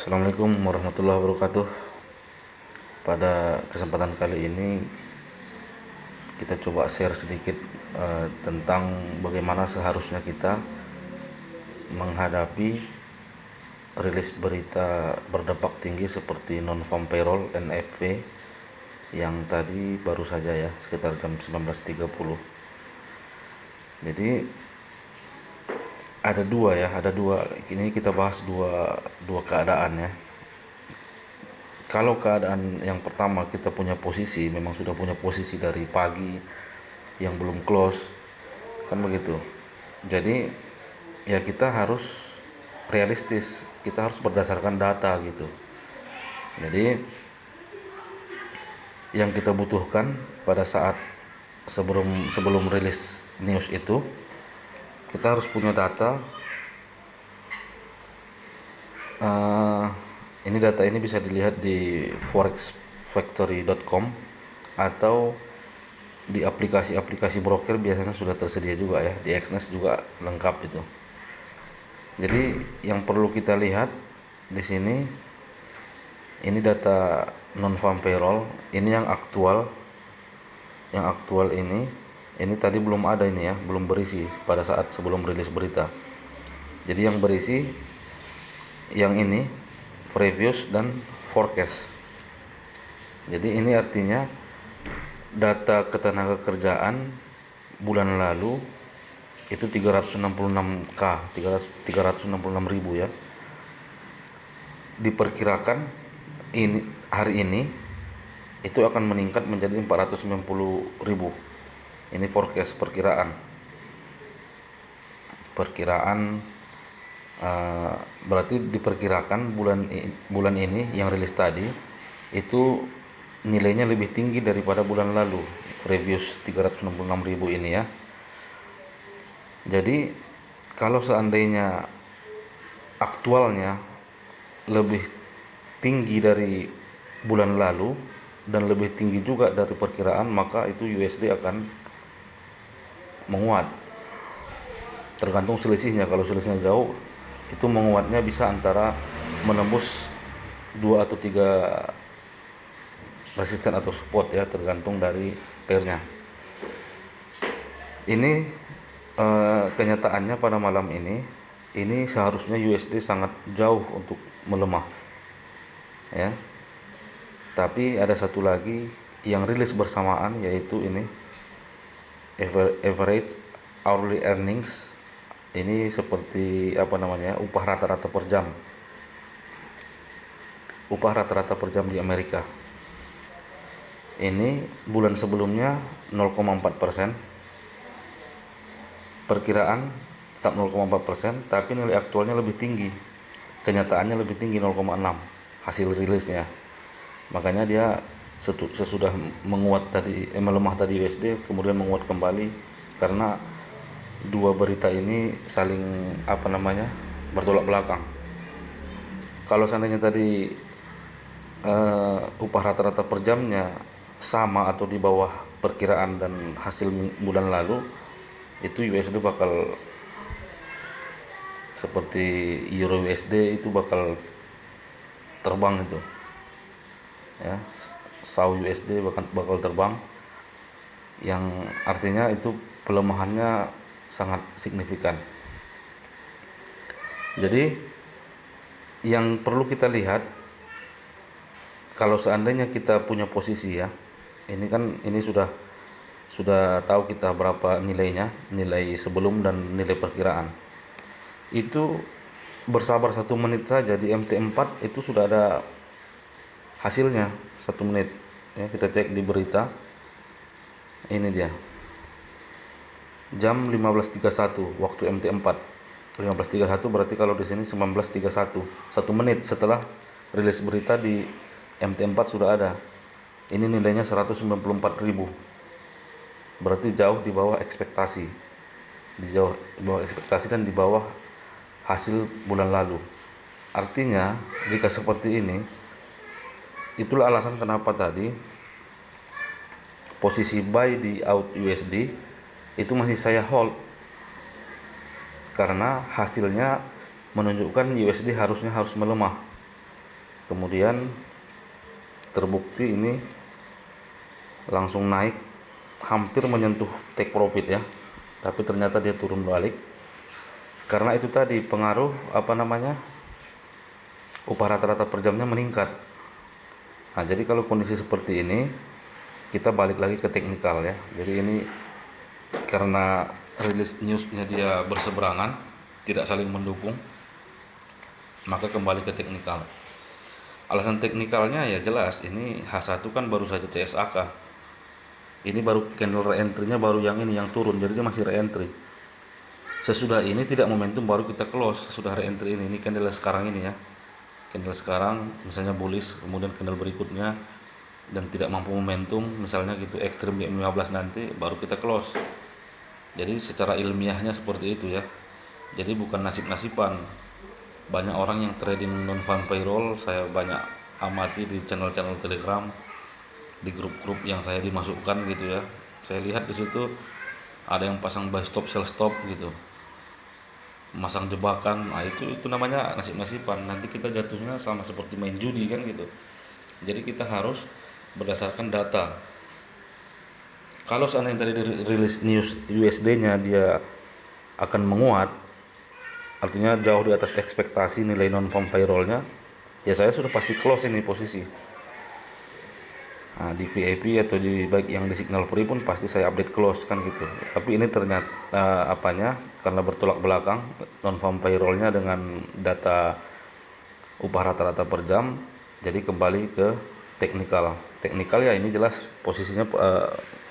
Assalamualaikum warahmatullahi wabarakatuh. Pada kesempatan kali ini kita coba share sedikit tentang bagaimana seharusnya kita menghadapi rilis berita berdampak tinggi seperti non-farm payroll NFP yang tadi baru saja ya, sekitar jam 19.30. Jadi ada dua. Ini kita bahas dua keadaan ya. Kalau keadaan yang pertama, kita memang sudah punya posisi dari pagi yang belum close, kan begitu. Jadi ya kita harus realistis, kita harus berdasarkan data gitu. Jadi yang kita butuhkan pada saat sebelum rilis news itu, kita harus punya data. Ini data ini bisa dilihat di forexfactory.com atau di aplikasi broker, biasanya sudah tersedia juga ya, di Exness juga lengkap itu. Jadi yang perlu kita lihat di sini, ini data non-farm payroll, ini yang aktual. Yang aktual ini tadi belum ada, ini ya, belum berisi pada saat sebelum rilis berita. Jadi yang berisi yang ini previous dan forecast. Jadi ini artinya data ketenaga kerjaan bulan lalu itu 366 ribu ya. Diperkirakan hari ini itu akan meningkat menjadi 490 ribu. Ini forecast, perkiraan berarti diperkirakan bulan ini yang rilis tadi itu nilainya lebih tinggi daripada bulan lalu, previous 366 ribu ini ya. Jadi kalau seandainya aktualnya lebih tinggi dari bulan lalu dan lebih tinggi juga dari perkiraan, maka itu USD akan menguat. Tergantung selisihnya. Kalau selisihnya jauh, itu menguatnya bisa antara menembus 2 atau 3 resisten atau support ya, tergantung dari pairnya. Ini kenyataannya pada malam ini seharusnya USD sangat jauh untuk melemah ya. Tapi ada satu lagi yang rilis bersamaan, yaitu ini average hourly earnings. Ini seperti upah rata-rata per jam. Upah rata-rata per jam di Amerika. Ini bulan sebelumnya 0,4%. Perkiraan tetap 0,4%, tapi nilai aktualnya lebih tinggi. Kenyataannya lebih tinggi, 0,6 hasil rilisnya. Makanya dia sesudah melemah tadi USD, kemudian menguat kembali karena dua berita ini saling bertolak belakang. Kalau seandainya tadi upah rata-rata per jamnya sama atau di bawah perkiraan dan hasil bulan lalu, itu USD bakal seperti Euro USD, itu bakal terbang itu ya. SAU USD bakal terbang, yang artinya itu pelemahannya sangat signifikan. Jadi yang perlu kita lihat, kalau seandainya kita punya posisi ya, ini sudah tahu kita berapa nilainya, nilai sebelum dan nilai perkiraan. Itu bersabar 1 menit saja, di MT4 itu sudah ada hasilnya 1 menit ya. Kita cek di berita, ini dia jam 15.31 waktu MT4. 15.31 berarti kalau di sini 19.31, 1 menit setelah rilis berita di MT4 sudah ada. Ini nilainya 194 ribu, berarti jauh di bawah ekspektasi, dan di bawah hasil bulan lalu. Artinya jika seperti ini, itulah alasan kenapa tadi posisi buy di out USD itu masih saya hold, karena hasilnya menunjukkan USD harus melemah. kemudian terbukti ini langsung naik hampir menyentuh take profit ya, tapi ternyata dia turun balik karena itu tadi pengaruh upah rata-rata per jamnya meningkat. Nah, jadi kalau kondisi seperti ini kita balik lagi ke teknikal ya. Jadi ini karena rilis newsnya dia berseberangan, tidak saling mendukung, maka kembali ke teknikal. Alasan teknikalnya ya jelas, ini H1 kan baru saja CSAK, ini baru candle re-entry-nya baru yang ini yang turun, jadi dia masih re-entry. Sesudah ini tidak momentum baru kita close. Sesudah re-entry ini candle sekarang ini ya, candle sekarang misalnya bullish, kemudian candle berikutnya dan tidak mampu momentum misalnya gitu ekstrim di 15 nanti baru kita close. Jadi secara ilmiahnya seperti itu ya, jadi bukan nasib-nasiban. Banyak orang yang trading non farm payroll saya banyak amati di channel-channel Telegram, di grup-grup yang saya dimasukkan gitu ya. Saya lihat di situ ada yang pasang buy stop sell stop gitu, masang jebakan. Nah, itu namanya nasib-nasiban. Nanti kita jatuhnya sama seperti main judi kan gitu. Jadi kita harus berdasarkan data. Kalau seandainya tadi rilis news USD-nya dia akan menguat, artinya jauh di atas ekspektasi nilai non farm payroll-nya, ya saya sudah pasti close ini posisi. Nah, di VIP atau di baik yang di signal free pun pasti saya update close kan gitu. Tapi ini ternyata karena bertolak belakang non farm payroll-nya dengan data upah rata-rata per jam, jadi kembali ke teknikal. Teknikal ya ini jelas posisinya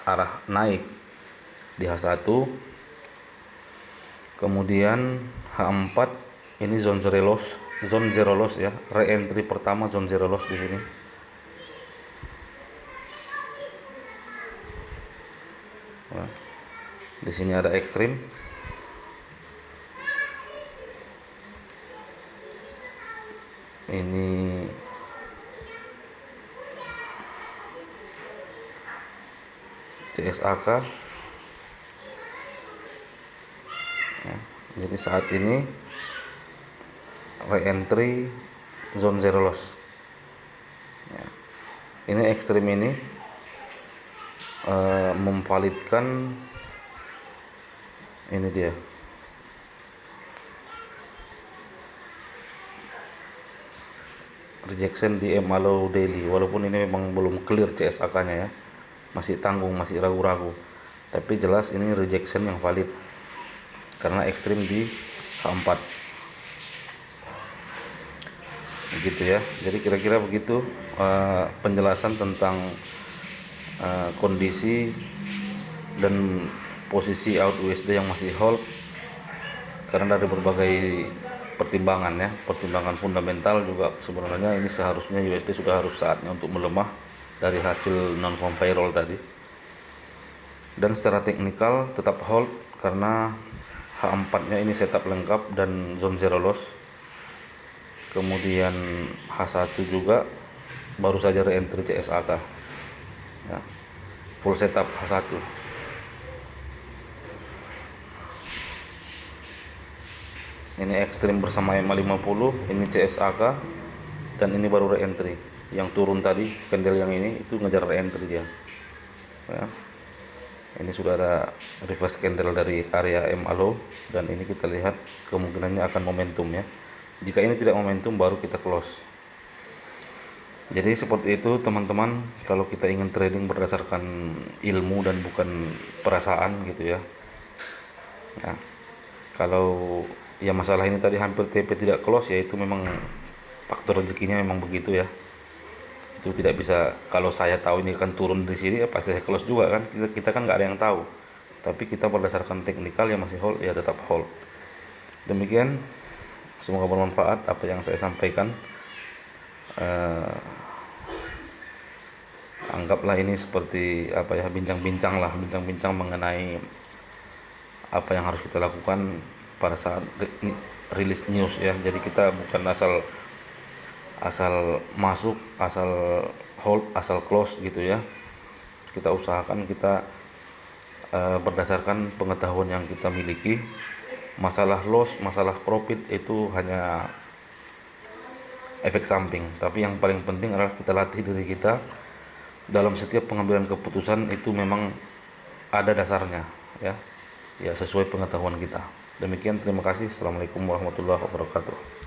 arah naik di H1. Kemudian H4 ini zone zero loss ya, re-entry pertama zone zero loss di sini. Nah, di sini ada ekstrim. Ini CSAK. Ya, jadi saat ini re-entry zone zero loss ya. Ini ekstrim ini memvalidkan ini dia rejection di MA daily, walaupun ini memang belum clear CSAK nya ya, masih tanggung, masih ragu-ragu, tapi jelas ini rejection yang valid karena ekstrim di H4 begitu ya. Jadi kira-kira begitu penjelasan tentang kondisi dan posisi out USD yang masih hold karena dari berbagai pertimbangan ya, pertimbangan fundamental juga. Sebenarnya ini seharusnya USD sudah harus saatnya untuk melemah dari hasil non farm payroll tadi, dan secara teknikal tetap hold karena H4 nya ini setup lengkap dan zone zero loss. Kemudian H1 juga baru saja re-entry CSAK ya, full setup H1. Ini ekstrim bersama MA50, ini CSAK, dan ini baru re-entry. Yang turun tadi candle yang ini itu ngejar re-entry dia ya. Ini sudah ada reverse candle dari area MA low, dan ini kita lihat kemungkinannya akan momentum ya. Jika ini tidak momentum baru kita close. Jadi seperti itu teman-teman, kalau kita ingin trading berdasarkan ilmu dan bukan perasaan gitu ya. Ya, kalau ya masalah ini tadi hampir TP tidak close ya, itu memang faktor rezekinya memang begitu ya. Itu tidak bisa, kalau saya tahu ini akan turun di sini ya pasti saya close juga kan. Kita kan nggak ada yang tahu. Tapi kita berdasarkan teknikal yang masih hold ya tetap hold. Demikian, semoga bermanfaat apa yang saya sampaikan. Anggaplah ini seperti apa ya, bincang-bincang mengenai apa yang harus kita lakukan pada saat rilis news ya. Jadi kita bukan asal masuk, asal hold, asal close gitu ya. Kita usahakan kita berdasarkan pengetahuan yang kita miliki. Masalah loss, masalah profit itu hanya efek samping. Tapi yang paling penting adalah kita latih diri kita dalam setiap pengambilan keputusan itu memang ada dasarnya, ya, ya sesuai pengetahuan kita. Demikian, terima kasih. Assalamualaikum warahmatullahi wabarakatuh.